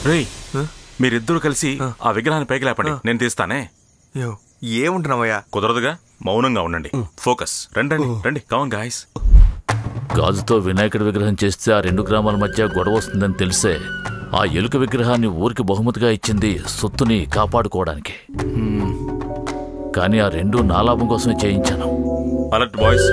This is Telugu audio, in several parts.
రేయ్ మీరిద్దరూ కలిసి ఆ విగ్రహాన్ని పైకి లేపండి, నేను తీస్తానే. ఏముంటున్నావయ్యా? కుదరదుగా, మౌనంగా ఉండండి. ఫోకస్. రండి రండి, కమాన్ గాయ్స్. గాజుతో వినాయకుడి విగ్రహం చేస్తే ఆ 2 గ్రామాల మధ్య గొడవ వస్తుందని తెలిసే ఆ ఎలుక విగ్రహాన్ని ఊరికి బహుమతిగా ఇచ్చింది సొత్తుని కాపాడుకోవడానికి. కానీ ఆ 2 నా లాభం కోసమే చేయించాను. Alert boys.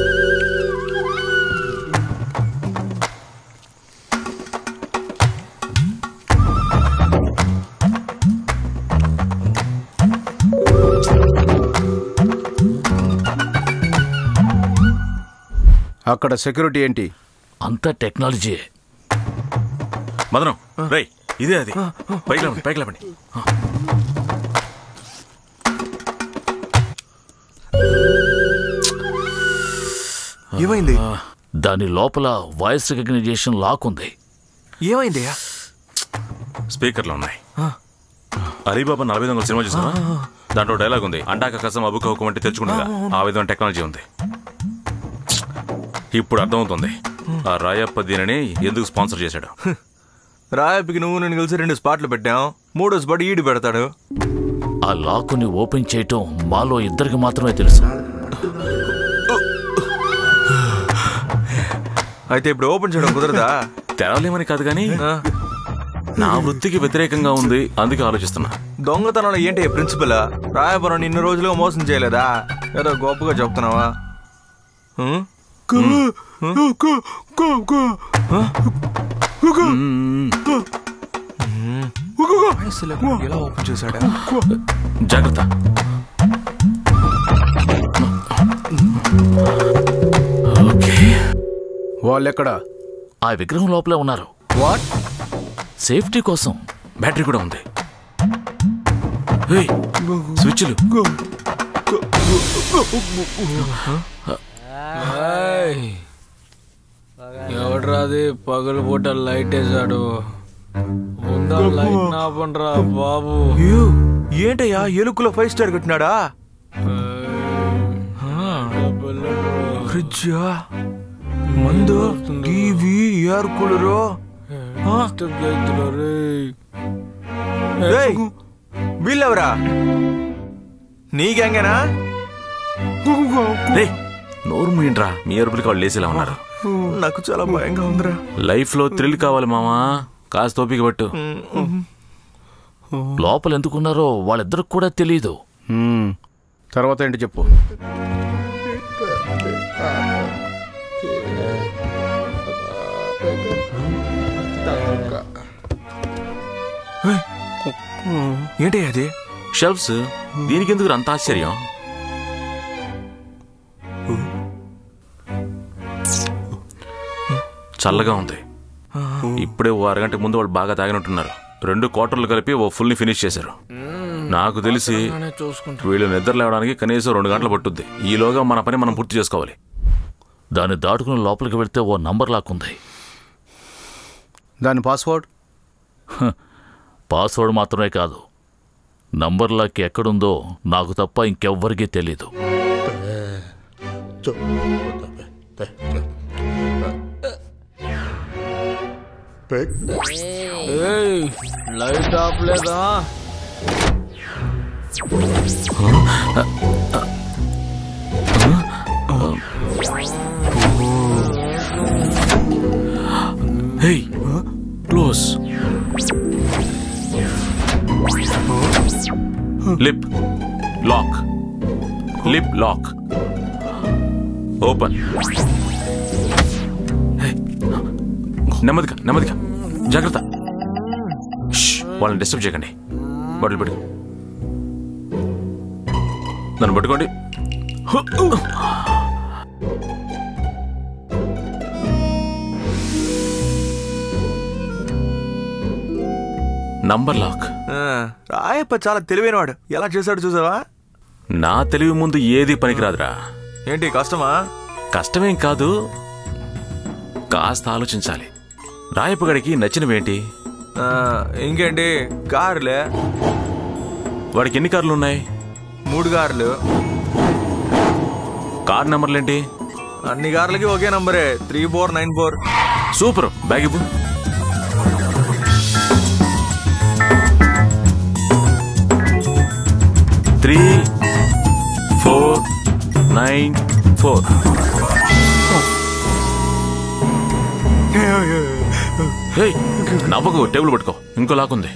అక్కడ సెక్యూరిటీ ఏంటి? అంతా టెక్నాలజీ. మదనం, రేయ్ ఇదే అది. పైకి లేపండి, పైకి లేపండి. ఏమైంది? దాని లోపల వాయిస్ రికగ్నిషన్ లాక్ ఉంది. ఏమైందయ్యా? స్పీకర్లు ఉన్నాయి. అలీబాబా 40 దొంగల సినిమా చూసావా? దాంట్లో డైలాగ్ ఉంది, అండాక కసం అబుక హుకుం అంటే తెచ్చుకుంటుందా. ఆ విధమైన టెక్నాలజీ ఉంది. ఇప్పుడు అర్థమవుతుంది ఆ రాయప్ప దీనిని ఎందుకు స్పాన్సర్ చేశాడు. రాయప్పకి నువ్వు నేను కలిసి 2 స్పాట్లు పెట్టాం, 3వ స్పాట్ ఈడు పెడతాడు. ఆ లాక్కుని ఓపెన్ చేయటం మాలో ఇద్దరికి మాత్రమే తెలుసు. అయితే ఇప్పుడు ఓపెన్ చేయడం కుదరదా? తెరవలేమని కాదు కానీ నా వృత్తికి వ్యతిరేకంగా ఉంది, అందుకే ఆలోచిస్తున్నా. దొంగతనంలో ఏంటి ప్రిన్సిపల్? రాయపురం ఇన్ని రోజులుగా మోసం చేయలేదా? ఏదో గొప్పగా చెప్తున్నావా? ఎలా ఓపెన్ చేశాడా? జాగ్రత్త. వాళ్ళెక్కడా? ఆ విగ్రహం లోపలే ఉన్నారు. వాట్? సేఫ్టీ కోసం. బ్యాటరీ కూడా ఉంది. స్విచ్లు. ఎవడ్రాది పగలు పూట లైట్ వేసాడు? ఉందా లైట్ నాపండ్రా బాబు. ఏంటయ్యా ఎలుకలో 5 స్టార్ కట్టినాడా? ఫ్రిడ్జ్, మందు, టీవీ, ఎయిర్ కూలరు. వీళ్ళెవరా? నీ గ్యాంగేనా? నోరు మూయండ్రా, మీ అరుపులకి వాళ్ళు లేసేలా ఉన్నారు. నాకు చాలా భయంగా ఉందిరా. లైఫ్ లో థ్రిల్ కావాలి మామా, కాస్త ఓపిక పట్టు. లోపల ఎందుకున్నారో వాళ్ళిద్దరికి కూడా తెలియదు. తర్వాత ఏంటి చెప్పు. ఏంటి అది? షెల్ఫ్స్. దీనికి ఎందుకు అంత ఆశ్చర్యం? చల్లగా ఉంది. ఇప్పుడే ఓ అరగంట ముందు వాళ్ళు బాగా తాగినట్టున్నారు. 2 క్వార్టర్లు కలిపి ఓ ఫుల్ ని ఫినిష్ చేశారు. నాకు తెలిసి వీళ్ళు నిద్ర లేవడానికి కనీసం 2 గంటలు పట్టుద్ది. ఈలోగా మన పని మనం పూర్తి చేసుకోవాలి. దాన్ని దాటుకుని లోపలికి వెళ్తే ఓ నంబర్ లాక్ ఉంది. దాని పాస్వర్డ్? పాస్వర్డ్ మాత్రమే కాదు, నంబర్ లాక్ ఎక్కడుందో నాకు తప్ప ఇంకెవ్వరికీ తెలీదు. లైట్ ఆఫ్ లేదా? Close. Lip lock. Lip lock. Open. నెమ్మదిగా నెమ్మదిగా, జాగ్రత్త. వాళ్ళని డిస్టర్బ్ చేయకండి. బట్టలు పెట్టు. నన్ను పట్టుకోండి. Number lock. రాయప్ప చాలా తెలివైనవాడు. ఎలా చేశాడు చూసావా? నా తెలివి ముందు ఏది పనికిరాదురా. ఏంటి కష్టమా? కష్టమేం కాదు, కాస్త ఆలోచించాలి. రాయప్ప గడికి నచ్చినవేంటి? ఇంకేంటి, కార్లే. వాడికి ఎన్ని కార్లు ఉన్నాయి? 3 కార్లు. కార్ నెంబర్లేంటి? అన్ని కార్లకి ఒకే నంబరే, 3494. సూపర్. బ్యాగ్ ఇవ్వు. 4. ఏయ్, నవ్వకు, టేబుల్ పట్టుకో. ఇంకో లాకుంది.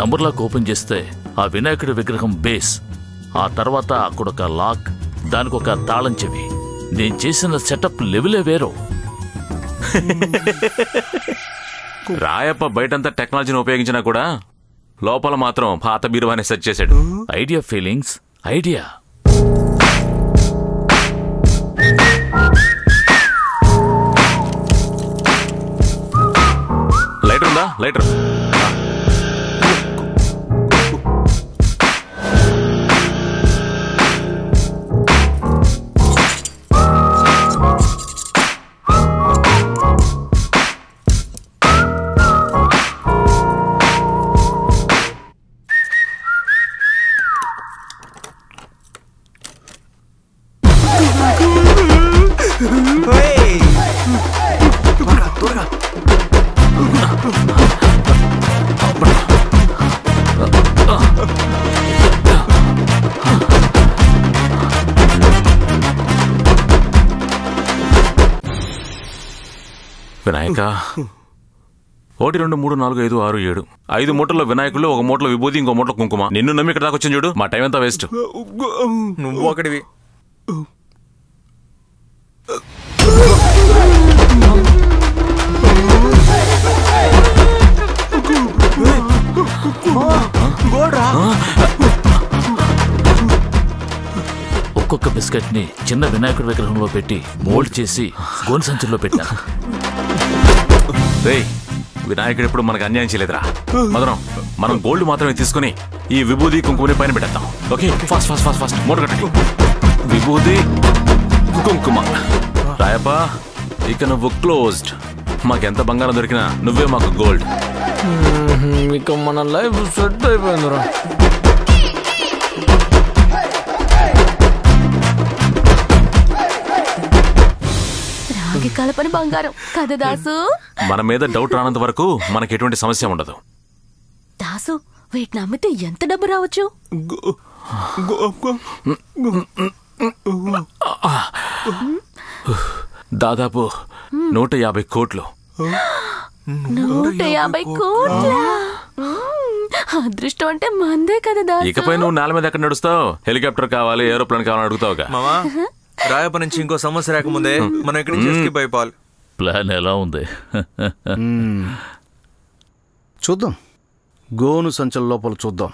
నంబర్ లాక్ ఓపెన్ చేస్తే ఆ వినాయకుడి విగ్రహం బేస్, ఆ తర్వాత అక్కడొక లాక్, దానికి ఒక తాళం చెవి. నేను చేసిన సెటప్ లెవెలే వేరు. రాయప్ప బయటంతా టెక్నాలజీని ఉపయోగించినా కూడా లోపల మాత్రం పాత బీరువానే సెట్ చేశాడు. Idea feelings, idea. లైటర్ ఉందా? లైటర్. వినాయక 1 2 3 4 5 6 7 5 మూటల్లో వినాయకులు, 1 మూటలో విభూతి, ఇంకో మూటలో కుంకుమ. నిన్ను నమ్మి ఇక్కడ దాకా వచ్చాను చూడు. మా టైం అంతా వేస్ట్. నువ్వు ఒకటివి. ఒక్కొక్క బిస్కెట్ ని చిన్న వినాయకుడి విగ్రహంలో పెట్టి మోల్డ్ చేసి గోను సంచుల్లో పెట్టా. వినాయకుడు ఎప్పుడు మనకు అన్యాయం చేయలేదురా. మధురం, మనం గోల్డ్ మాత్రమే తీసుకుని ఈ విభూది కుంకుమని పైన పెట్టేద్దాం. Okay, fast fast fast fast మూట కట్టండి. విభూది కుంకుమ. రాయప్ప, ఇక నువ్వు క్లోజ్డ్. మాకెంత బంగారం దొరికినా నువ్వే మాకు గోల్డ్. ఇక మన లైఫ్ సెట్ అయిపోయిందిరా. రాగి కలపని బంగారం కదా దాసు. మన మీద డౌట్ రానంత వరకు మనకి ఎటువంటి సమస్య ఉండదు. దాసు, వీటిని అమ్మితే ఎంత డబ్బు రావచ్చు? దాదాపు 150 కోట్లు. 150 కోట్ల? అదృష్టం అంటే మందే కదా దాసు. ఇకపై నువ్వు నేల మీద ఎక్కడ నడుస్తావు? హెలికాప్టర్ కావాలి, ఏరోప్లేన్ కావాలని అడుగుతావుగా. మామా, రాయప్ప నుంచి ఇంకో సమస్య రాకముందే మనం ఇక్కడి నుంచి ఎస్కేప్ అయిపోవాలి. ప్లాన్ ఎలా ఉంది? చూద్దాం. గోను సంచుల లోపల చూద్దాం.